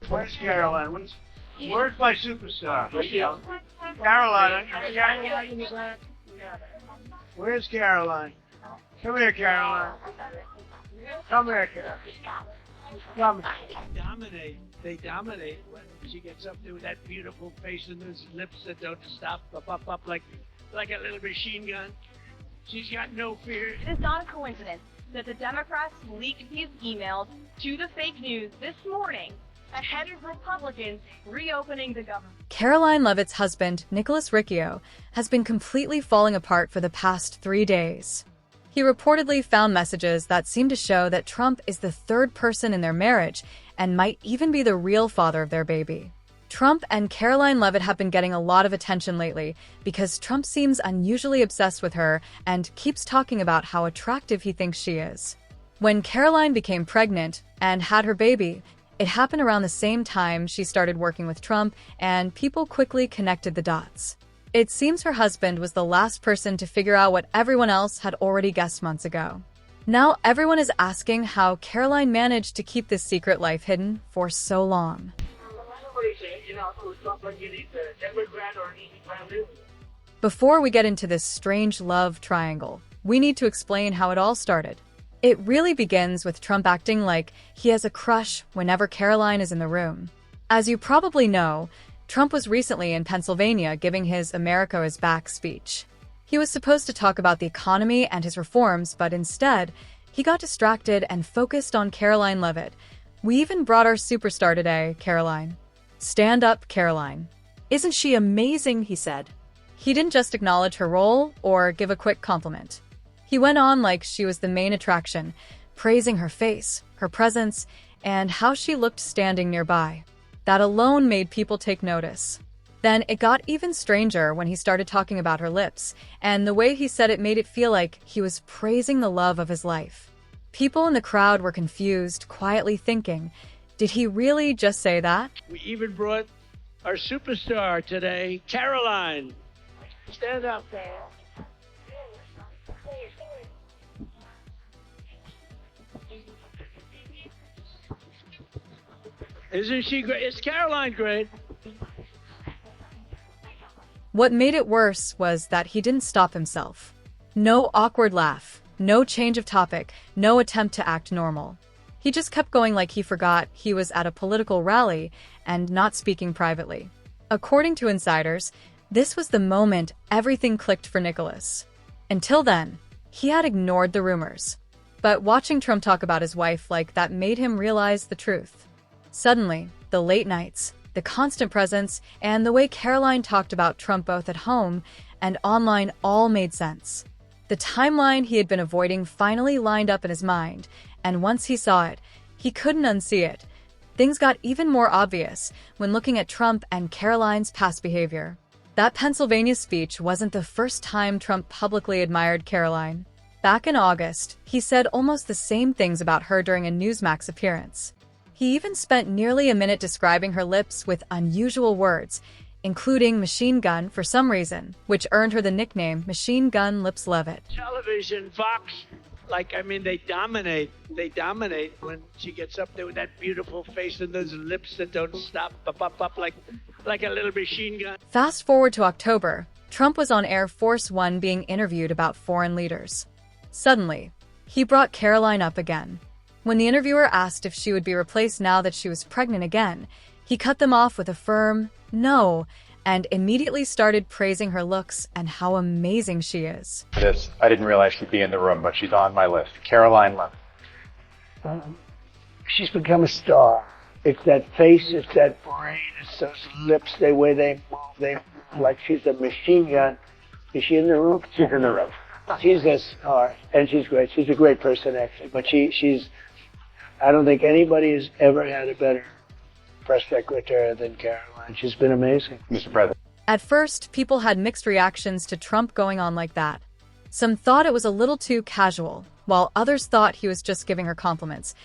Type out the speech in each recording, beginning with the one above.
Where's Caroline? Where's my superstar? Caroline. Where's Caroline? Come here, Caroline. Come here, Caroline. Come. They dominate when she gets up there with that beautiful face and those lips that don't stop, up like a little machine gun. She's got no fear. It is not a coincidence that the Democrats leaked these emails to the fake news this morning ahead of Republicans reopening the government. Karoline Leavitt's husband, Nicholas Riccio, has been completely falling apart for the past 3 days. He reportedly found messages that seem to show that Trump is the third person in their marriage and might even be the real father of their baby. Trump and Karoline Leavitt have been getting a lot of attention lately because Trump seems unusually obsessed with her and keeps talking about how attractive he thinks she is. When Karoline became pregnant and had her baby, it happened around the same time she started working with Trump, and people quickly connected the dots. It seems her husband was the last person to figure out what everyone else had already guessed months ago. Now everyone is asking how Karoline managed to keep this secret life hidden for so long. Before we get into this strange love triangle, we need to explain how it all started. It really begins with Trump acting like he has a crush whenever Karoline is in the room. As you probably know, Trump was recently in Pennsylvania giving his America is Back speech. He was supposed to talk about the economy and his reforms, but instead, he got distracted and focused on Karoline Leavitt. We even brought our superstar today, Karoline. Stand up, Karoline. Isn't she amazing, he said. He didn't just acknowledge her role or give a quick compliment. He went on like she was the main attraction, praising her face, her presence, and how she looked standing nearby. That alone made people take notice. Then it got even stranger when he started talking about her lips, and the way he said it made it feel like he was praising the love of his life. People in the crowd were confused, quietly thinking, did he really just say that? We even brought our superstar today, Caroline. Stand up, Carol. Isn't she great? Is Caroline great? What made it worse was that he didn't stop himself. No awkward laugh, no change of topic, no attempt to act normal. He just kept going like he forgot he was at a political rally and not speaking privately. According to insiders, this was the moment everything clicked for Nicholas. Until then, he had ignored the rumors. But watching Trump talk about his wife like that made him realize the truth. Suddenly, the late nights, the constant presence, and the way Karoline talked about Trump both at home and online all made sense. The timeline he had been avoiding finally lined up in his mind, and once he saw it, he couldn't unsee it. Things got even more obvious when looking at Trump and Karoline's past behavior. That Pennsylvania speech wasn't the first time Trump publicly admired Karoline. Back in August, he said almost the same things about her during a Newsmax appearance. He even spent nearly a minute describing her lips with unusual words, including machine gun for some reason, which earned her the nickname Machine Gun Lips Leavitt. Television, Fox, they dominate. They dominate when she gets up there with that beautiful face and those lips that don't stop, up like a little machine gun. Fast forward to October, Trump was on Air Force One being interviewed about foreign leaders. Suddenly, he brought Karoline up again. When the interviewer asked if she would be replaced now that she was pregnant again, he cut them off with a firm no and immediately started praising her looks and how amazing she is. I didn't realize she'd be in the room, but she's on my list. Karoline Leavitt. She's become a star. It's that face, it's that brain, it's those lips, the way they move like she's a machine gun. Is she in the room? She's in the room. She's a star, and she's great. She's a great person, actually. But she's, I don't think anybody has ever had a better press secretary than Karoline. She's been amazing. Mr. President. At first, people had mixed reactions to Trump going on like that. Some thought it was a little too casual, while others thought he was just giving her compliments,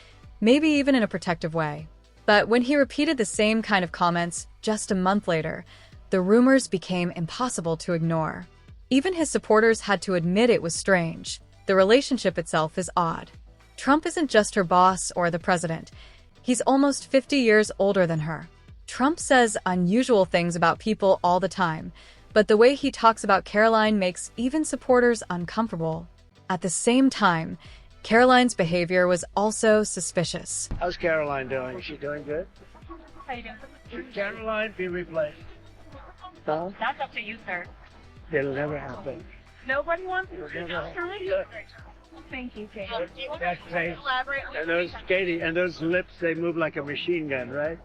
maybe even in a protective way. But when he repeated the same kind of comments just a month later, the rumors became impossible to ignore. Even his supporters had to admit it was strange. The relationship itself is odd. Trump isn't just her boss or the president. He's almost 50 years older than her. Trump says unusual things about people all the time, but the way he talks about Karoline makes even supporters uncomfortable. At the same time, Karoline's behavior was also suspicious. How's Karoline doing? Is she doing good? How you doing? Should Karoline be replaced? No? That's up to you, sir. It'll never happen. Nobody wants It'll to never happen. Thank you, Katie. That's face. Elaborate on And those, Katie, and those lips, they move like a machine gun, right?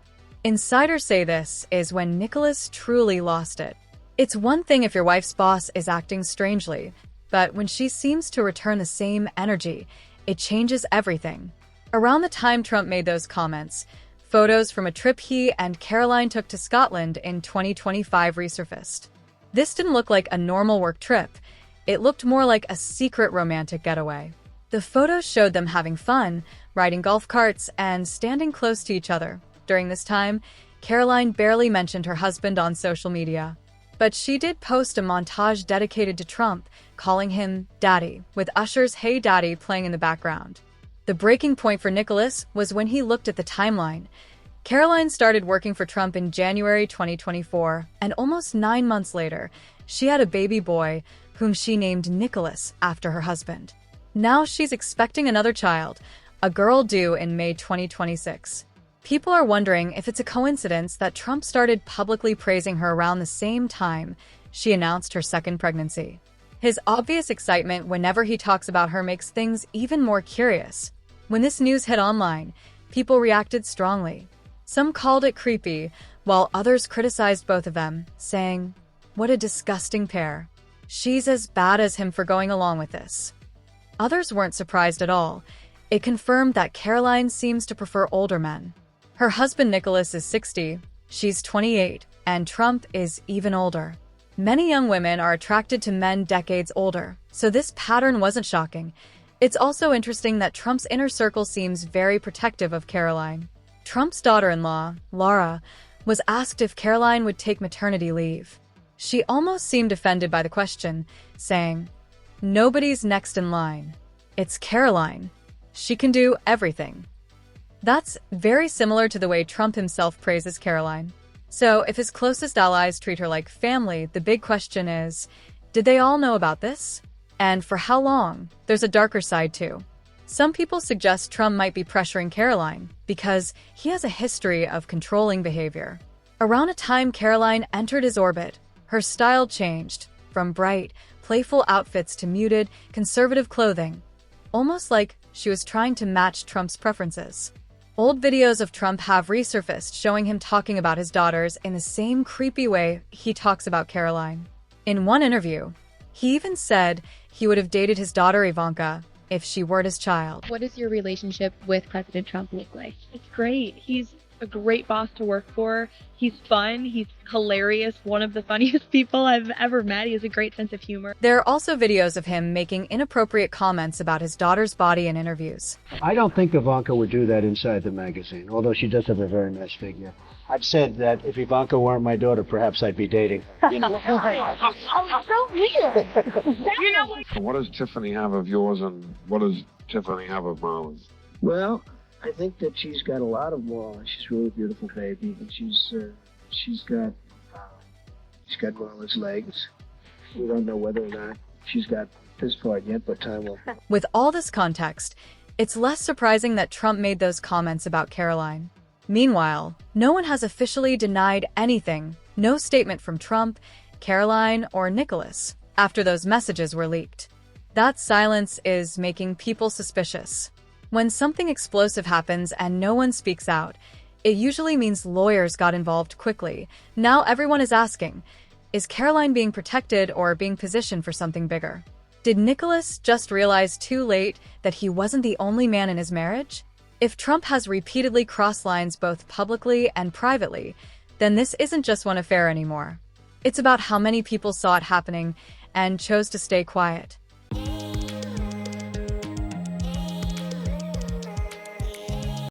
Insiders say this is when Nicholas truly lost it. It's one thing if your wife's boss is acting strangely, but when she seems to return the same energy, it changes everything. Around the time Trump made those comments, photos from a trip he and Karoline took to Scotland in 2025 resurfaced. This didn't look like a normal work trip. It looked more like a secret romantic getaway. The photos showed them having fun, riding golf carts, and standing close to each other. During this time, Karoline barely mentioned her husband on social media. But she did post a montage dedicated to Trump, calling him Daddy, with Usher's Hey Daddy playing in the background. The breaking point for Nicholas was when he looked at the timeline. Karoline started working for Trump in January 2024, and almost 9 months later, she had a baby boy, whom she named Nicholas after her husband. Now she's expecting another child, a girl due in May 2026. People are wondering if it's a coincidence that Trump started publicly praising her around the same time she announced her second pregnancy. His obvious excitement whenever he talks about her makes things even more curious. When this news hit online, people reacted strongly. Some called it creepy, while others criticized both of them, saying, "What a disgusting pair. She's as bad as him for going along with this." Others weren't surprised at all. It confirmed that Karoline seems to prefer older men. Her husband Nicholas is 60, she's 28, and Trump is even older. Many young women are attracted to men decades older, so this pattern wasn't shocking. It's also interesting that Trump's inner circle seems very protective of Karoline. Trump's daughter-in-law, Laura, was asked if Karoline would take maternity leave. She almost seemed offended by the question, saying, "Nobody's next in line. It's Karoline. She can do everything." That's very similar to the way Trump himself praises Karoline. So if his closest allies treat her like family, the big question is, did they all know about this? And for how long? There's a darker side too. Some people suggest Trump might be pressuring Karoline because he has a history of controlling behavior. Around a time Karoline entered his orbit, her style changed from bright, playful outfits to muted, conservative clothing, almost like she was trying to match Trump's preferences. Old videos of Trump have resurfaced showing him talking about his daughters in the same creepy way he talks about Karoline. In one interview, he even said he would have dated his daughter Ivanka if she were his child. What does your relationship with President Trump look like? It's great. He's a great boss to work for. He's fun. He's hilarious. One of the funniest people I've ever met. He has a great sense of humor. There are also videos of him making inappropriate comments about his daughter's body in interviews. I don't think Ivanka would do that inside the magazine, although she does have a very nice figure. I've said that if Ivanka weren't my daughter, perhaps I'd be dating. You know? Oh, so weird. What does Tiffany have of yours, and what does Tiffany have of Marlon's? Well, I think that she's got a lot of Marlon. She's a really beautiful baby, and she's got Marlon's legs. We don't know whether or not she's got this part yet, but time will. With all this context, it's less surprising that Trump made those comments about Karoline. Meanwhile, no one has officially denied anything, no statement from Trump, Karoline, or Nicholas, after those messages were leaked. That silence is making people suspicious. When something explosive happens and no one speaks out, it usually means lawyers got involved quickly. Now everyone is asking, is Karoline being protected or being positioned for something bigger? Did Nicholas just realize too late that he wasn't the only man in his marriage? If Trump has repeatedly crossed lines both publicly and privately, then this isn't just one affair anymore. It's about how many people saw it happening and chose to stay quiet.